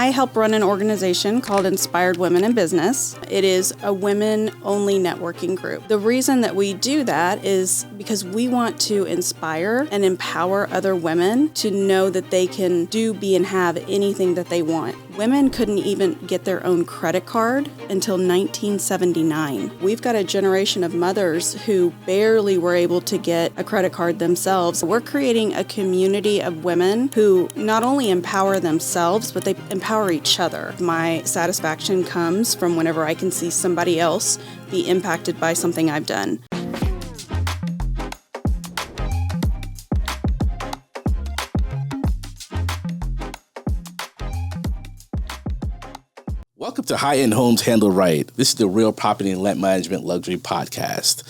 I help run an organization called Inspired Women in Business. It is a women-only networking group. The reason that we do that is because we want to inspire and empower other women to know that they can do, be, and have anything that they want. Women couldn't even get their own credit card until 1979. We've got a generation of mothers who barely were able to get a credit card themselves. We're creating a community of women who not only empower themselves, but they empower each other. My satisfaction comes from whenever I can see somebody else be impacted by something I've done. Welcome to High-End Homes Handled Right. This is the Real Property and Land Management Luxury Podcast,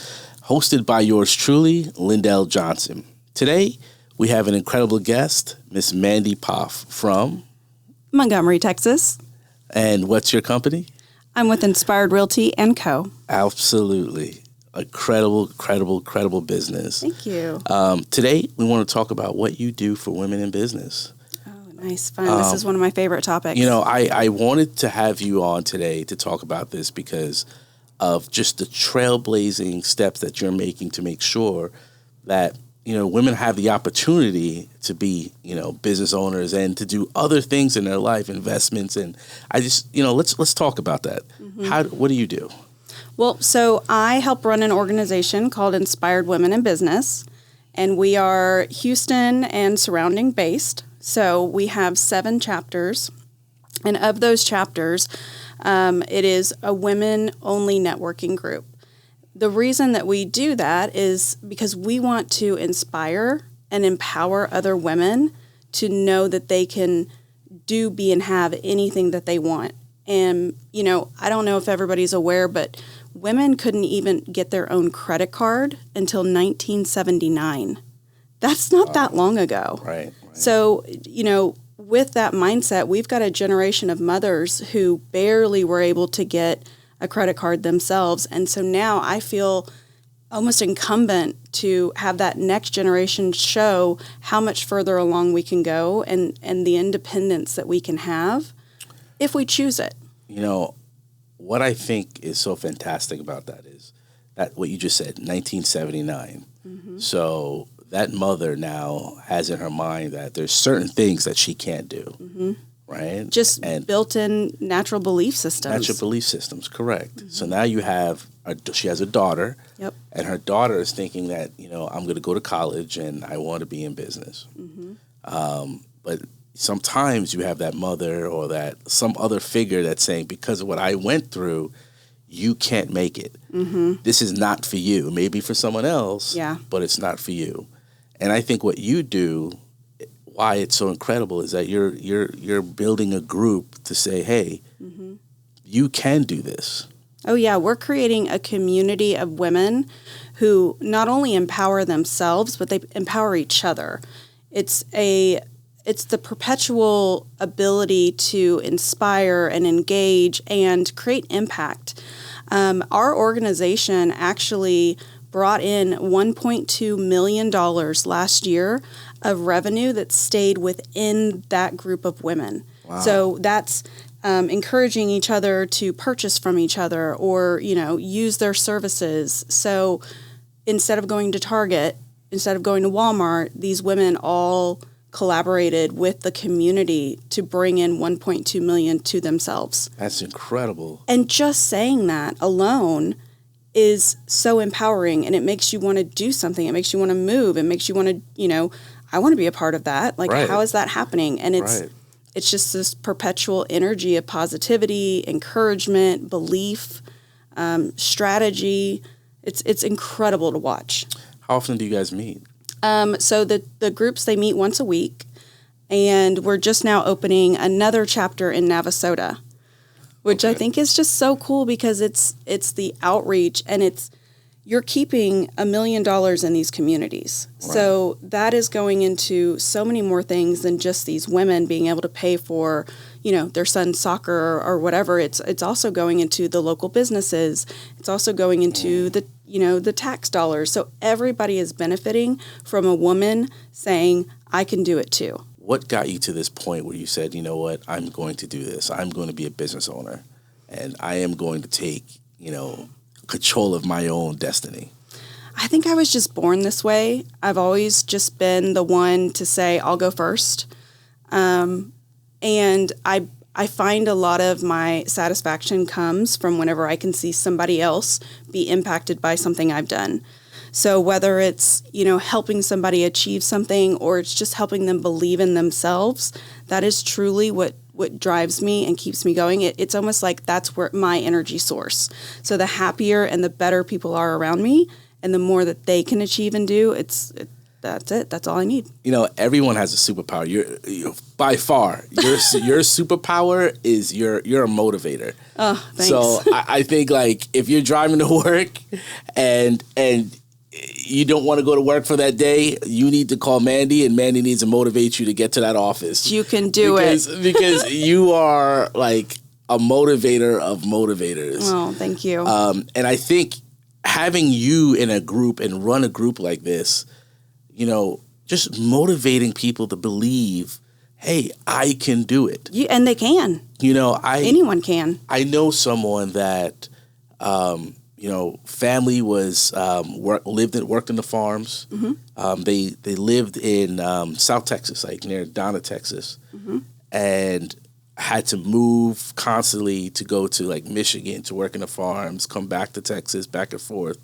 hosted by yours truly, Lyndel Johnson. Today, we have an incredible guest, Miss Mandy Poff from Montgomery, Texas. And what's your company? I'm with Inspired Realty and Co. Absolutely. A credible business. Thank you. Today, we want to talk about what you do for women in business. Nice, fun. This is one of my favorite topics. You know, I wanted to have you on today to talk about this because of just the trailblazing steps that you're making to make sure that, you know, women have the opportunity to be, you know, business owners and to do other things in their life, investments. And I just, you know, let's talk about that. Mm-hmm. What do you do? Well, so I help run an organization called Inspired Women in Business, and we are Houston and surrounding based. So we have 7 chapters, and of those chapters, it is a women-only networking group. The reason that we do that is because we want to inspire and empower other women to know that they can do, be, and have anything that they want. And, you know, I don't know if everybody's aware, but women couldn't even get their own credit card until 1979. That's not that long ago. Right. So, you know, with that mindset, we've got a generation of mothers who barely were able to get a credit card themselves. And so now I feel almost incumbent to have that next generation show how much further along we can go and the independence that we can have if we choose it. You know, what I think is so fantastic about that is that what you just said, 1979. Mm-hmm. So that mother now has in her mind that there's certain things that she can't do, mm-hmm. right? Just built-in natural belief systems. Natural belief systems, correct. Mm-hmm. So now she has a daughter, yep. and her daughter is thinking that, you know, I'm going to go to college and I want to be in business. Mm-hmm. But sometimes you have that mother or that some other figure that's saying, because of what I went through, you can't make it. Mm-hmm. This is not for you. Maybe for someone else, but it's not for you. And I think what you do, why it's so incredible, is that you're building a group to say, hey, mm-hmm. you can do this. Oh, yeah. We're creating a community of women who not only empower themselves, but they empower each other. It's the perpetual ability to inspire and engage and create impact. Our organization actually brought in $1.2 million last year of revenue that stayed within that group of women. Wow. So that's encouraging each other to purchase from each other or, you know, use their services. So instead of going to Target, instead of going to Walmart, these women all collaborated with the community to bring in $1.2 million to themselves. That's incredible. And just saying that alone is so empowering, and it makes you want to do something. It makes you want to move. It makes you want to, you know, I want to be a part of that. Like, right. How is that happening? And it's just this perpetual energy of positivity, encouragement, belief, strategy. It's incredible to watch. How often do you guys meet? So the groups, they meet once a week, and we're just now opening another chapter in Navasota, which I think is just so cool because it's the outreach, and you're keeping $1 million in these communities. Right. So that is going into so many more things than just these women being able to pay for, you know, their son's soccer or whatever. It's also going into the local businesses. It's also going into the tax dollars. So everybody is benefiting from a woman saying, I can do it too. what got you to this point where you said, you know what, I'm going to do this. I'm going to be a business owner, and I am going to take, control of my own destiny? I think I was just born this way. I've always just been the one to say, I'll go first. And I find a lot of my satisfaction comes from whenever I can see somebody else be impacted by something I've done. So whether it's, helping somebody achieve something or it's just helping them believe in themselves, that is truly what drives me and keeps me going. It's almost like that's where my energy source. So the happier and the better people are around me and the more that they can achieve and do, that's it. That's all I need. Everyone has a superpower. You're by far, your superpower is you're a motivator. Oh, thanks. So I think like if you're driving to work and you don't want to go to work for that day, you need to call Mandy, and Mandy needs to motivate you to get to that office. You can do it. Because you are like a motivator of motivators. Oh, thank you. And I think having you in a group and run a group like this, just motivating people to believe, hey, I can do it. And they can. Anyone can. I know someone that, family was worked in the farms. Mm-hmm. They lived in South Texas, like near Donna, Texas, mm-hmm. and had to move constantly to go to like Michigan to work in the farms, come back to Texas, back and forth,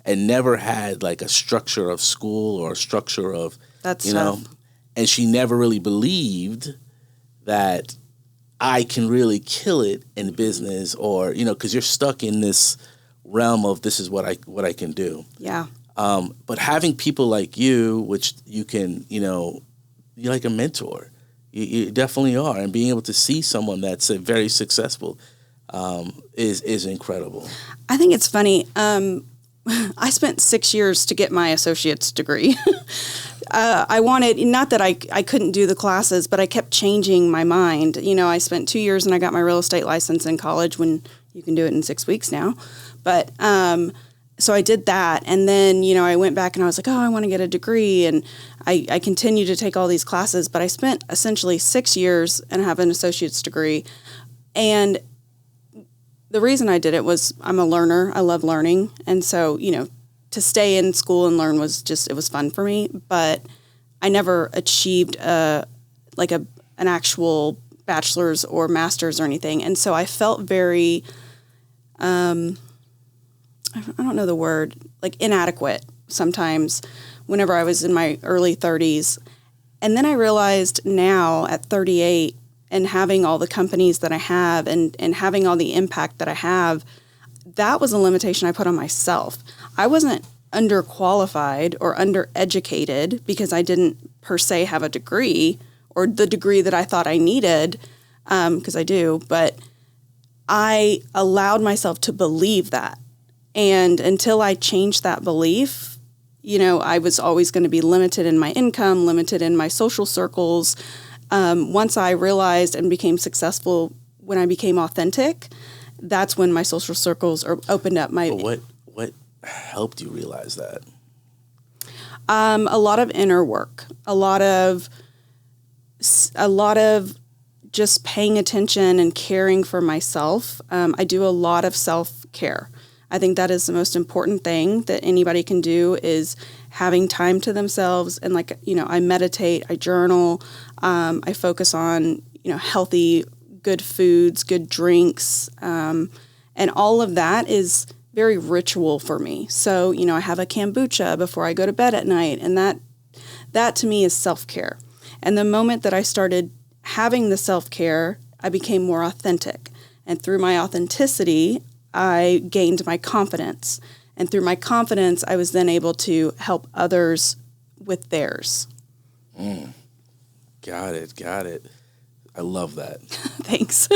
and never had like a structure of school or a structure of That's tough. And she never really believed that I can really kill it in business, or because you're stuck in this realm of this is what I can do. Yeah. But having people like you, which you can, you're like a mentor. You definitely are, and being able to see someone that's very successful is incredible. I think it's funny. I spent 6 years to get my associate's degree. I wanted, not that I couldn't do the classes, but I kept changing my mind. I spent 2 years and I got my real estate license in college when you can do it in 6 weeks now. But so I did that. And then, I went back and I was like, oh, I want to get a degree. And I continued to take all these classes. But I spent essentially 6 years and have an associate's degree. And the reason I did it was I'm a learner. I love learning. And so, to stay in school and learn was it was fun for me. But I never achieved an actual bachelor's or master's or anything. And so I felt very, I don't know the word, like inadequate sometimes whenever I was in my early 30s. And then I realized now at 38 and having all the companies that I have and having all the impact that I have, that was a limitation I put on myself. I wasn't underqualified or undereducated because I didn't per se have a degree or the degree that I thought I needed, because I do, but I allowed myself to believe that. And until I changed that belief, I was always going to be limited in my income, limited in my social circles. Once I realized and became successful, when I became authentic, that's when my social circles opened up. What helped you realize that? A lot of inner work, a lot of just paying attention and caring for myself. I do a lot of self-care. I think that is the most important thing that anybody can do is having time to themselves. And I meditate, I journal, I focus on, healthy, good foods, good drinks. And all of that is very ritual for me. So, I have a kombucha before I go to bed at night. And that to me is self-care. And the moment that I started having the self-care, I became more authentic. And through my authenticity, I gained my confidence. And through my confidence, I was then able to help others with theirs. Got it. I love that. Thanks.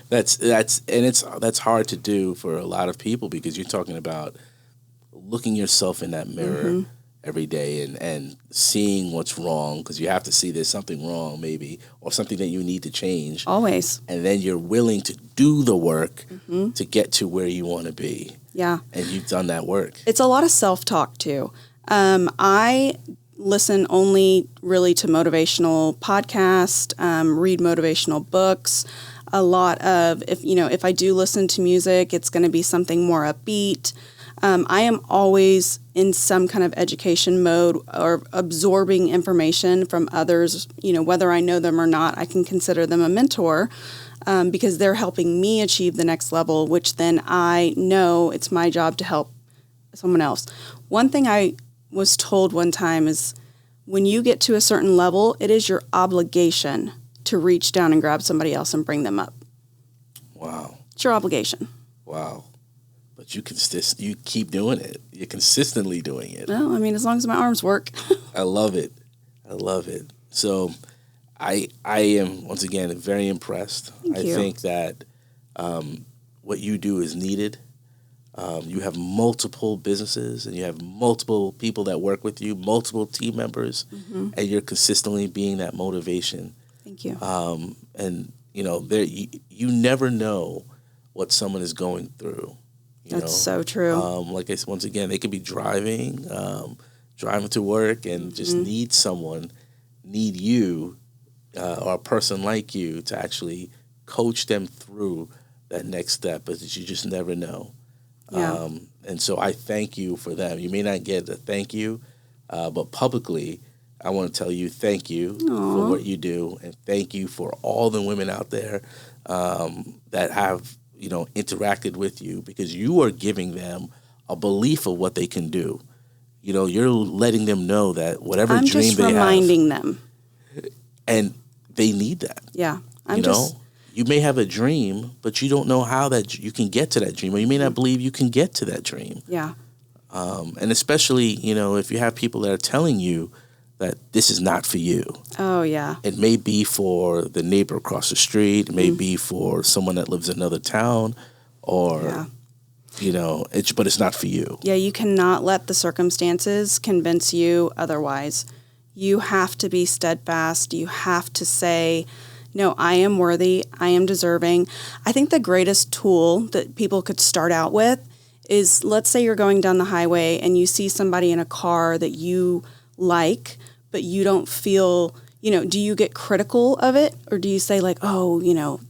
That's hard to do for a lot of people because you're talking about looking yourself in that mirror mm-hmm. every day and seeing what's wrong, because you have to see there's something wrong maybe or something that you need to change. Always. And then you're willing to do the work mm-hmm. to get to where you want to be. Yeah. And you've done that work. It's a lot of self-talk too. I listen only really to motivational podcasts, read motivational books. A lot of, if I do listen to music, it's going to be something more upbeat. I am always in some kind of education mode or absorbing information from others, whether I know them or not. I can consider them a mentor because they're helping me achieve the next level, which then I know it's my job to help someone else. One thing I was told one time is when you get to a certain level, it is your obligation to reach down and grab somebody else and bring them up. Wow. It's your obligation. Wow. But you keep doing it. You're consistently doing it. Well, as long as my arms work. I love it. So I am, once again, very impressed. Thank you. I think that what you do is needed. You have multiple businesses and you have multiple people that work with you, multiple team members, and you're consistently being that motivation. Thank you. And you never know what someone is going through. That's so true. Like I said, once again, they could be driving to work and just need you, or a person like you to actually coach them through that next step, but you just never know. Yeah. And so I thank you for them. You may not get a thank you, but publicly, I want to tell you thank you for what you do, and thank you for all the women out there that have interacted with you, because you are giving them a belief of what they can do. You're letting them know that whatever I'm dream just they have, reminding them, and they need that. Yeah, you may have a dream, but you don't know how that you can get to that dream, or you may not believe you can get to that dream. Yeah. And especially, if you have people that are telling you that this is not for you. Oh, yeah. It may be for the neighbor across the street. It may be for someone that lives in another town, or, but it's not for you. Yeah, you cannot let the circumstances convince you otherwise. You have to be steadfast. You have to say, no, I am worthy. I am deserving. I think the greatest tool that people could start out with is, let's say you're going down the highway and you see somebody in a car that you like, but you don't feel, do you get critical of it? Or do you say like, oh,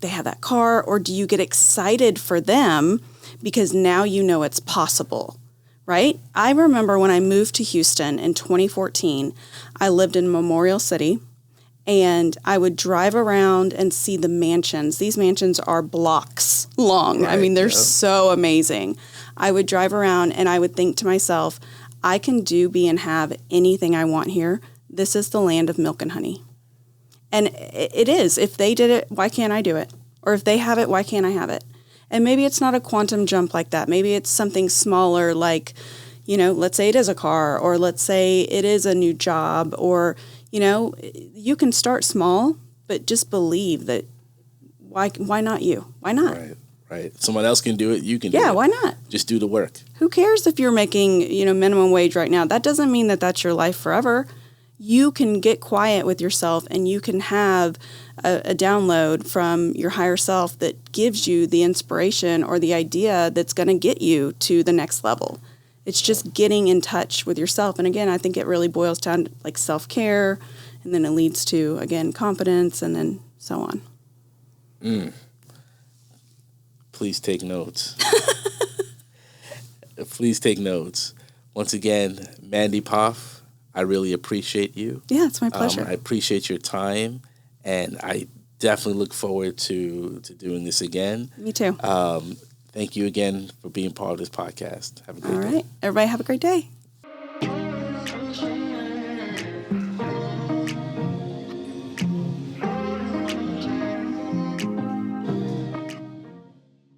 they have that car? Or do you get excited for them because now it's possible, right? I remember when I moved to Houston in 2014, I lived in Memorial City, and I would drive around and see the mansions. These mansions are blocks long. Right, they're so amazing. I would drive around and I would think to myself, I can do, be, and have anything I want here. This is the land of milk and honey. And it is. If they did it, why can't I do it? Or if they have it, why can't I have it? And maybe it's not a quantum jump like that. Maybe it's something smaller like, let's say it is a car, or let's say it is a new job, or, you can start small, but just believe that why not you? Why not? Right. Someone else can do it. You can do it. Yeah, why not? Just do the work. Who cares if you're making, minimum wage right now? That doesn't mean that that's your life forever. You can get quiet with yourself, and you can have a download from your higher self that gives you the inspiration or the idea that's going to get you to the next level. It's just getting in touch with yourself. And again, I think it really boils down to like self-care, and then it leads to, again, confidence, and then so on. Please take notes. Please take notes. Once again, Mandy Poff, I really appreciate you. Yeah, it's my pleasure. I appreciate your time, and I definitely look forward to doing this again. Me too. Thank you again for being part of this podcast. Have a great day. All right. Everybody have a great day.